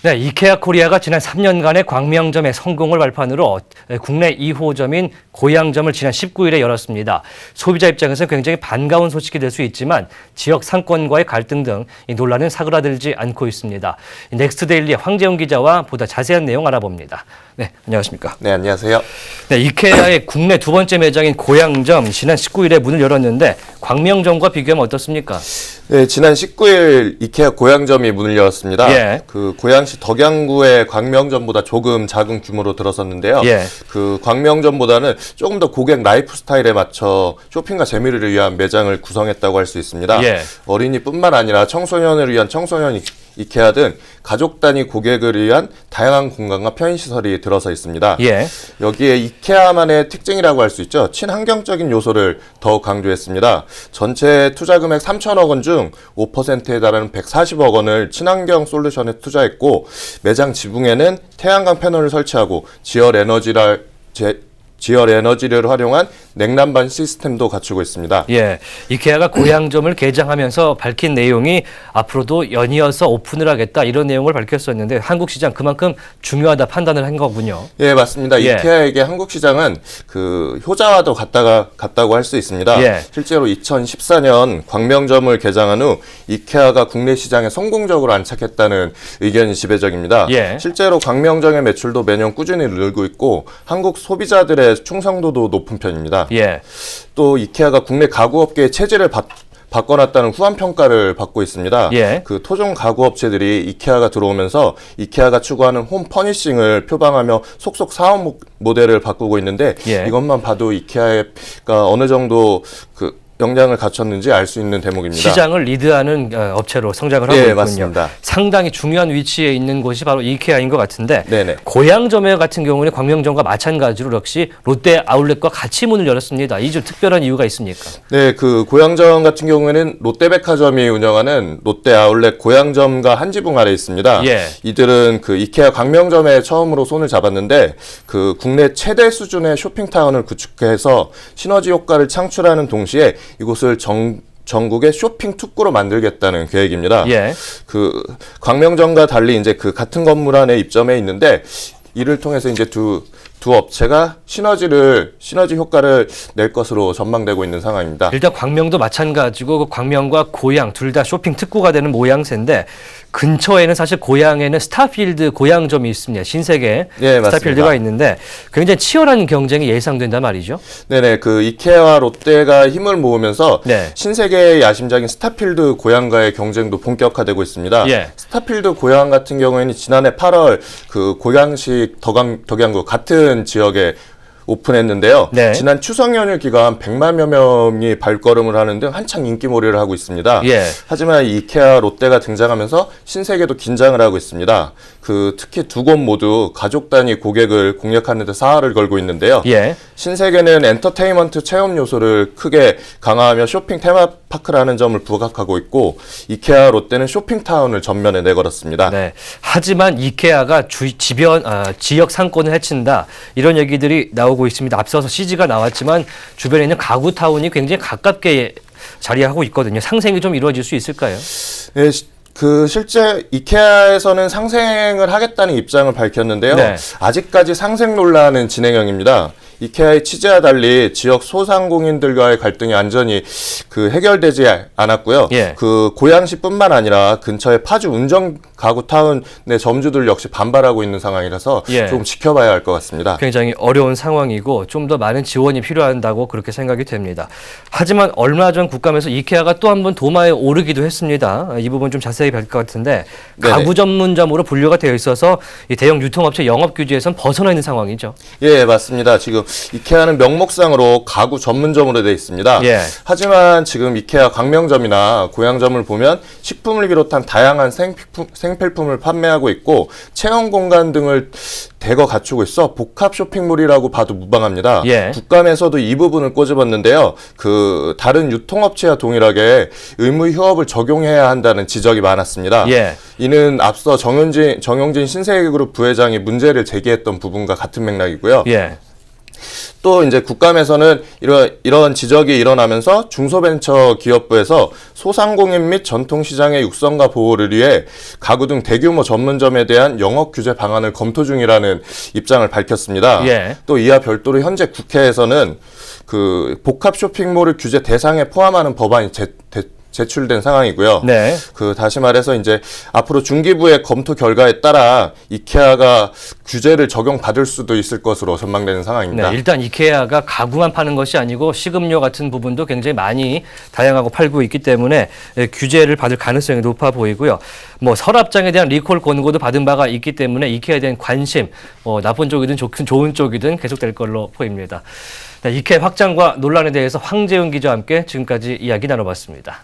네, 이케아 코리아가 지난 3년간의 광명점의 성공을 발판으로 국내 2호점인 고양점을 지난 19일에 열었습니다. 소비자 입장에서 굉장히 반가운 소식이 될 수 있지만 지역 상권과의 갈등 등 이 논란은 사그라들지 않고 있습니다. 넥스트데일리의 황재훈 기자와 보다 자세한 내용 알아봅니다. 네, 안녕하십니까? 네, 안녕하세요. 네, 이케아의 국내 두 번째 매장인 고양점 지난 19일에 문을 열었는데 광명점과 비교하면 어떻습니까? 네, 지난 19일 이케아 고양점이 문을 열었습니다. 예. 그 고양시 덕양구의 광명점보다 조금 작은 규모로 들어섰는데요. 예. 그 광명점보다는 조금 더 고객 라이프 스타일에 맞춰 쇼핑과 재미를 위한 매장을 구성했다고 할 수 있습니다. 예. 어린이뿐만 아니라 청소년을 위한 청소년 이케아 등 가족 단위 고객을 위한 다양한 공간과 편의시설이 들어서 있습니다. 예. 여기에 이케아만의 특징이라고 할 수 있죠. 친환경적인 요소를 더욱 강조했습니다. 전체 투자 금액 3천억 원 중 5%에 달하는 140억 원을 친환경 솔루션에 투자했고 매장 지붕에는 태양광 패널을 설치하고 지열 에너지를 활용한 냉난방 시스템도 갖추고 있습니다. 예, 이케아가 고양점을 개장하면서 밝힌 내용이 앞으로도 연이어서 오픈을 하겠다 이런 내용을 밝혔었는데 한국 시장 그만큼 중요하다 판단을 한 거군요. 예, 맞습니다. 예. 이케아에게 한국 시장은 그 효자와도 같다고 할 수 있습니다. 예. 실제로 2014년 광명점을 개장한 후 이케아가 국내 시장에 성공적으로 안착했다는 의견이 지배적입니다. 예. 실제로 광명점의 매출도 매년 꾸준히 늘고 있고 한국 소비자들의 충성도도 높은 편입니다. 예. 또 이케아가 국내 가구업계의 체질을 바꿔놨다는 후한 평가를 받고 있습니다. 예. 그 토종 가구 업체들이 이케아가 들어오면서 이케아가 추구하는 홈 퍼니싱을 표방하며 속속 사업 모델을 바꾸고 있는데 예. 이것만 봐도 이케아가 어느 정도 그 역량을 갖췄는지 알 수 있는 대목입니다. 시장을 리드하는 업체로 성장을 하고 예, 있군요. 맞습니다. 상당히 중요한 위치에 있는 곳이 바로 이케아인 것 같은데 네네. 고양점 같은 경우는 광명점과 마찬가지로 역시 롯데 아울렛과 같이 문을 열었습니다. 이 좀 특별한 이유가 있습니까? 네, 그 고양점 같은 경우에는 롯데백화점이 운영하는 롯데 아울렛 고양점과 한 지붕 아래 있습니다. 예. 이들은 그 이케아 광명점에 처음으로 손을 잡았는데 그 국내 최대 수준의 쇼핑타운을 구축해서 시너지 효과를 창출하는 동시에 이곳을 전국의 쇼핑 특구로 만들겠다는 계획입니다. 예. 그 광명점과 달리 이제 그 같은 건물 안에 입점해 있는데 이를 통해서 이제 두 업체가 시너지 효과를 낼 것으로 전망되고 있는 상황입니다. 일단 광명도 마찬가지고 그 광명과 고양 둘 다 쇼핑 특구가 되는 모양새인데 근처에는 사실 고양에는 스타필드 고양점이 있습니다. 신세계 예, 스타필드가 맞습니다. 있는데 굉장히 치열한 경쟁이 예상된단 말이죠. 네네, 그 이케아와 롯데가 힘을 모으면서 네. 신세계의 야심작인 스타필드 고양과의 경쟁도 본격화되고 있습니다. 예. 스타필드 고양 같은 경우에는 지난해 8월 그 고양시 덕양구 같은 지역에 오픈했는데요. 네. 지난 추석 연휴 기간 100만여 명이 발걸음을 하는 등 한창 인기몰이를 하고 있습니다. 예. 하지만 이케아, 롯데가 등장하면서 신세계도 긴장을 하고 있습니다. 그 특히 두 곳 모두 가족 단위 고객을 공략하는 데 사활을 걸고 있는데요. 예. 신세계는 엔터테인먼트 체험 요소를 크게 강화하며 쇼핑 테마파크라는 점을 부각하고 있고 이케아, 롯데는 쇼핑타운을 전면에 내걸었습니다. 네. 하지만 이케아가 지역 상권을 해친다 이런 얘기들이 나오고 있습니다. 앞서서 CG가 나왔지만 주변에 있는 가구타운이 굉장히 가깝게 자리하고 있거든요. 상생이 좀 이루어질 수 있을까요? 네, 그 실제 이케아에서는 상생을 하겠다는 입장을 밝혔는데요. 네. 아직까지 상생 논란은 진행형입니다. 이케아의 취재와 달리 지역 소상공인들과의 갈등이 완전히 그 해결되지 않았고요. 예. 그 고양시뿐만 아니라 근처의 파주 운정 가구타운의 점주들 역시 반발하고 있는 상황이라서 예. 좀 지켜봐야 할 것 같습니다. 굉장히 어려운 상황이고 좀 더 많은 지원이 필요한다고 그렇게 생각이 됩니다. 하지만 얼마 전 국감에서 이케아가 또 한 번 도마에 오르기도 했습니다. 이 부분 좀 자세히 볼 것 같은데 네네. 가구 전문점으로 분류가 되어 있어서 이 대형 유통업체 영업 규제에선 벗어나 있는 상황이죠. 예, 맞습니다. 지금 이케아는 명목상으로 가구 전문점으로 되어 있습니다. 예. 하지만 지금 이케아 광명점이나 고양점을 보면 식품을 비롯한 다양한 생필품을 판매하고 있고 체험 공간 등을 대거 갖추고 있어 복합 쇼핑몰이라고 봐도 무방합니다. 예. 국감에서도 이 부분을 꼬집었는데요. 그 다른 유통업체와 동일하게 의무 휴업을 적용해야 한다는 지적이 많았습니다. 예. 이는 앞서 정용진 신세계그룹 부회장이 문제를 제기했던 부분과 같은 맥락이고요. 예. 또 이제 국감에서는 이런 지적이 일어나면서 중소벤처기업부에서 소상공인 및 전통시장의 육성과 보호를 위해 가구 등 대규모 전문점에 대한 영업 규제 방안을 검토 중이라는 입장을 밝혔습니다. 예. 또 이와 별도로 현재 국회에서는 그 복합 쇼핑몰을 규제 대상에 포함하는 법안이 제출된 상황이고요. 네. 다시 말해서 이제 앞으로 중기부의 검토 결과에 따라 이케아가 규제를 적용받을 수도 있을 것으로 전망되는 상황입니다. 네, 일단 이케아가 가구만 파는 것이 아니고 식음료 같은 부분도 굉장히 많이 다양하고 팔고 있기 때문에 규제를 받을 가능성이 높아 보이고요. 뭐 서랍장에 대한 리콜 권고도 받은 바가 있기 때문에 이케아에 대한 관심, 나쁜 쪽이든 좋은 쪽이든 계속될 걸로 보입니다. 네, 이케아 확장과 논란에 대해서 황재훈 기자와 함께 지금까지 이야기 나눠봤습니다.